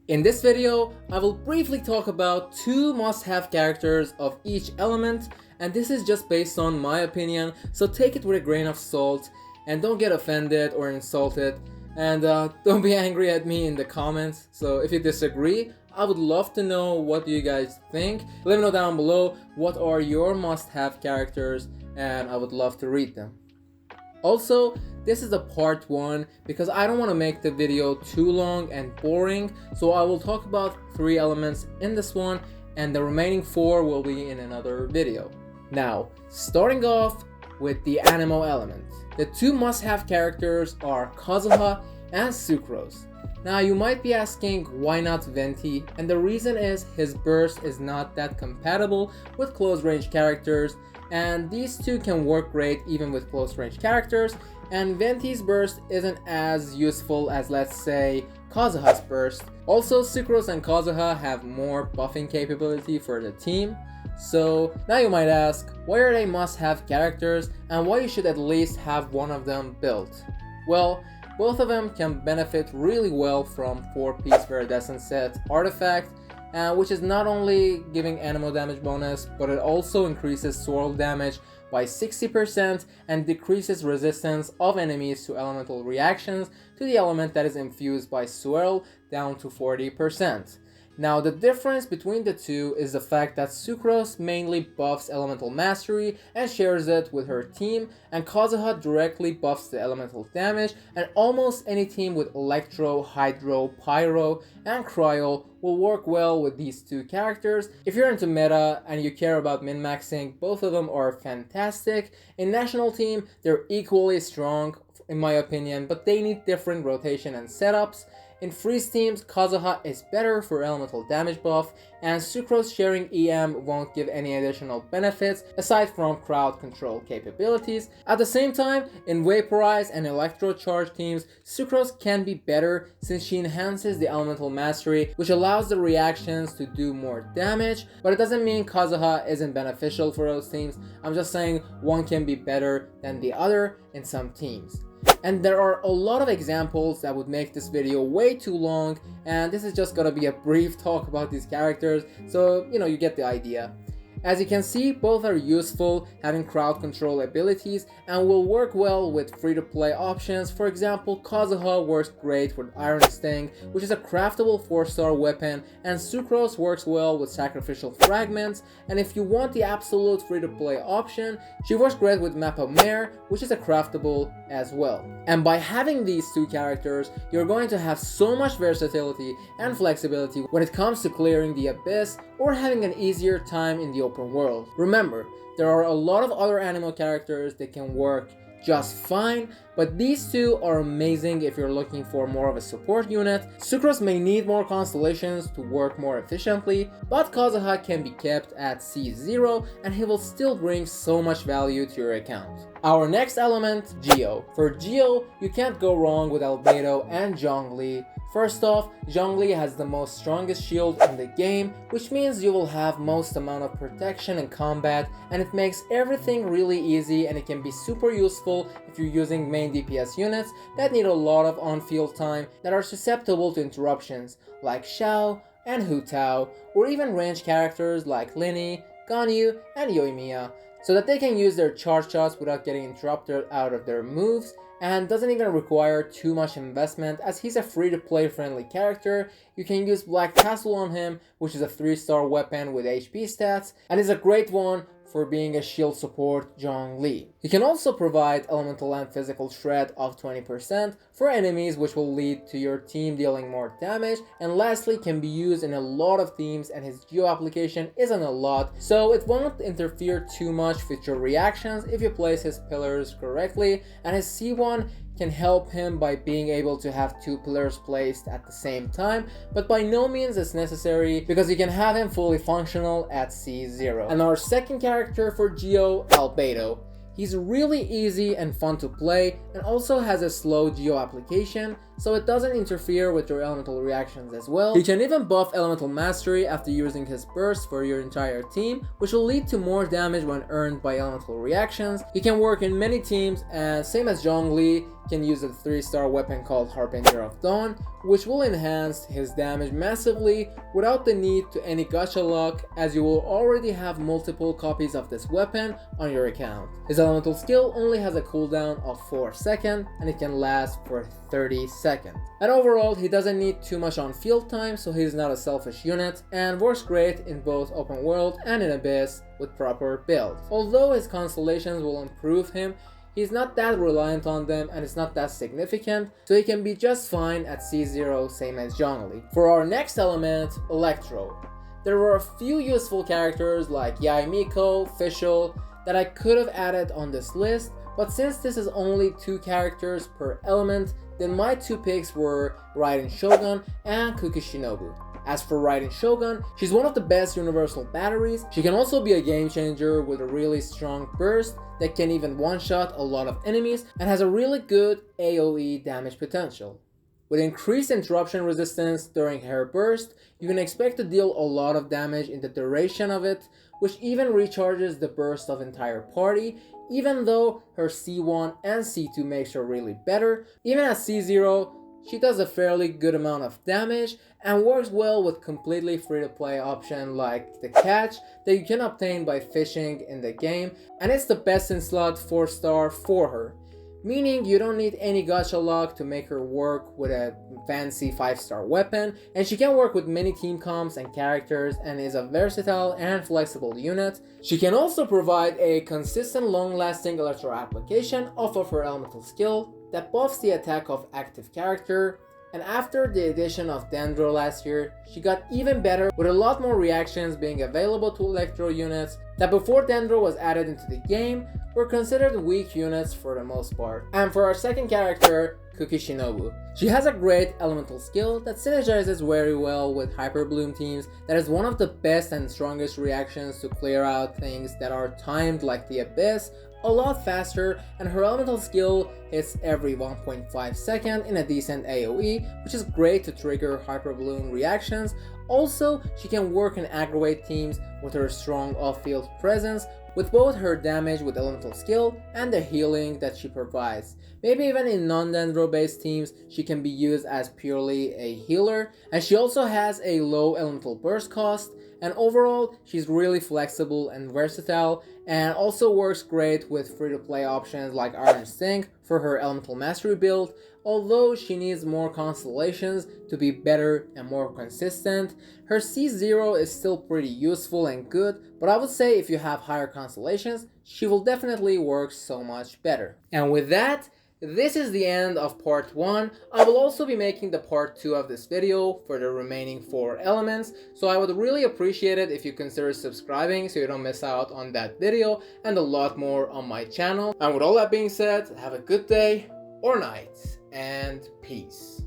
In this video, I will briefly talk about two must-have characters of each element, and this is just based on my opinion, so take it with a grain of salt and don't get offended or insulted, and don't be angry at me in the comments. So if you disagree, I would love to know what you guys think. Let me know down below what are your must-have characters, and I would love to read them. Also, this is the part 1 because I don't want to make the video too long and boring, so I will talk about 3 elements in this one and the remaining 4 will be in another video. Now, starting off with the ANEMO element. The two must-have characters are Kazuha and Sucrose. Now you might be asking why not Venti, and the reason is his burst is not that compatible with close range characters, and these two can work great even with close range characters, and Venti's burst isn't as useful as, let's say, Kazuha's burst. Also, Sucrose and Kazuha have more buffing capability for the team. So now you might ask, why are they must-have characters and why you should at least have one of them built? Well, both of them can benefit really well from 4-piece Viridescent set artifact, which is not only giving ANEMO damage bonus, but it also increases swirl damage by 60% and decreases resistance of enemies to elemental reactions to the element that is infused by swirl down to 40%. Now the difference between the two is the fact that Sucrose mainly buffs elemental mastery and shares it with her team, and Kazuha directly buffs the elemental damage, and almost any team with ELECTRO, Hydro, Pyro, and Cryo will work well with these two characters. If you're into meta and you care about min-maxing, both of them are fantastic. In national team, they're equally strong in my opinion, but they need different rotation and setups. In freeze teams, Kazuha is better for elemental damage buff, and Sucrose sharing EM won't give any additional benefits aside from crowd control capabilities. At the same time, in Vaporize and Electro Charge teams, Sucrose can be better since she enhances the elemental mastery, which allows the reactions to do more damage, but it doesn't mean Kazuha isn't beneficial for those teams. I'm just saying one can be better than the other in some teams. And there are a lot of examples that would make this video way too long, and this is just gonna be a brief talk about these characters, so you get the idea. As you can see, both are useful, having crowd control abilities, and will work well with free-to-play options. For example, Kazuha works great with Iron Sting, which is a craftable 4-star weapon, and Sucrose works well with Sacrificial Fragments, and if you want the absolute free-to-play option, she works great with Mappa Mare, which is a craftable as well. And by having these two characters, you're going to have so much versatility and flexibility when it comes to clearing the abyss or having an easier time in the open world. Remember, there are a lot of other ANEMO characters that can work just fine, but these two are amazing if you're looking for more of a support unit. Sucrose may need more constellations to work more efficiently, but Kazuha can be kept at C0 and he will still bring so much value to your account. Our next element, Geo. For Geo, you can't go wrong with Albedo and Zhongli. First off, Zhongli has the most strongest shield in the game, which means you will have most amount of protection in combat, and it makes everything really easy, and it can be super useful if you're using main DPS units that need a lot of on-field time that are susceptible to interruptions, like Xiao and Hu Tao, or even ranged characters like Linny, Ganyu, and Yoimiya, so that they can use their charge shots without getting interrupted out of their moves, and doesn't even require too much investment as he's a free-to-play friendly character. You can use Black Tassel on him, which is a 3-star weapon with HP stats, and is a great one for being a shield support Zhongli. You can also provide elemental and physical shred of 20% for enemies, which will lead to your team dealing more damage, and lastly can be used in a lot of teams, and his Geo application isn't a lot, so it won't interfere too much with your reactions if you place his pillars correctly, and his C1 can help him by being able to have 2 pillars placed at the same time, but by no means is necessary because you can have him fully functional at C0. And our second character for Geo, Albedo. He's really easy and fun to play and also has a slow Geo application, so it doesn't interfere with your elemental reactions as well. He can even buff elemental mastery after using his burst for your entire team, which will lead to more damage when earned by elemental reactions. He can work in many teams, and same as Zhongli, can use a 3-star weapon called Harbinger of Dawn, which will enhance his damage massively without the need to any gacha luck, as you will already have multiple copies of this weapon on your account. His elemental skill only has a cooldown of 4 seconds, and it can last for 30 seconds. And overall, he doesn't need too much on field time, so he's not a selfish unit, and works great in both open world and in Abyss with proper builds. Although his constellations will improve him, he's not that reliant on them, and it's not that significant, so he can be just fine at C0, same as Zhongli. For our next element, Electro. There were a few useful characters like Yai Miko, Fischl, that I could have added on this list, but since this is only 2 characters per element, then my 2 picks were Raiden Shogun and Kuki Shinobu. As for Raiden Shogun, she's one of the best universal batteries. She can also be a game changer with a really strong burst that can even one-shot a lot of enemies and has a really good AoE damage potential. With increased interruption resistance during her burst, you can expect to deal a lot of damage in the duration of it, which even recharges the burst of entire party, even though her C1 and C2 makes her really better. Even at C0, she does a fairly good amount of damage and works well with completely free-to-play option like the catch that you can obtain by fishing in the game, and it's the best in slot 4-star for her, meaning you don't need any gacha luck to make her work with a fancy 5-star weapon, and she can work with many team comps and characters and is a versatile and flexible unit. She can also provide a consistent long-lasting electro application off of her elemental skill that buffs the attack of active character, and after the addition of Dendro last year, she got even better with a lot more reactions being available to Electro units that before Dendro was added into the game were considered weak units for the most part. And for our second character, Kuki Shinobu. She has a great elemental skill that synergizes very well with Hyper Bloom teams, that is one of the best and strongest reactions to clear out things that are timed like the Abyss a lot faster, and her elemental skill hits every 1.5 seconds in a decent AoE, which is great to trigger Hyper Bloom reactions. Also, she can work and aggravate teams with her strong off-field presence, with both her damage with elemental skill and the healing that she provides. Maybe even in non-Dendro based teams, she can be used as purely a healer, and she also has a low elemental burst cost, and overall she's really flexible and versatile, and also works great with free-to-play options like Iron Sting for her elemental mastery build, although she needs more constellations to be better and more consistent. Her C0 is still pretty useful and good, but I would say if you have higher constellations, she will definitely work so much better. And with that, this is the end of part 1. I will also be making the part 2 of this video for the remaining 4 elements, so I would really appreciate it if you consider subscribing so you don't miss out on that video and a lot more on my channel. And with all that being said, have a good day or night, and peace.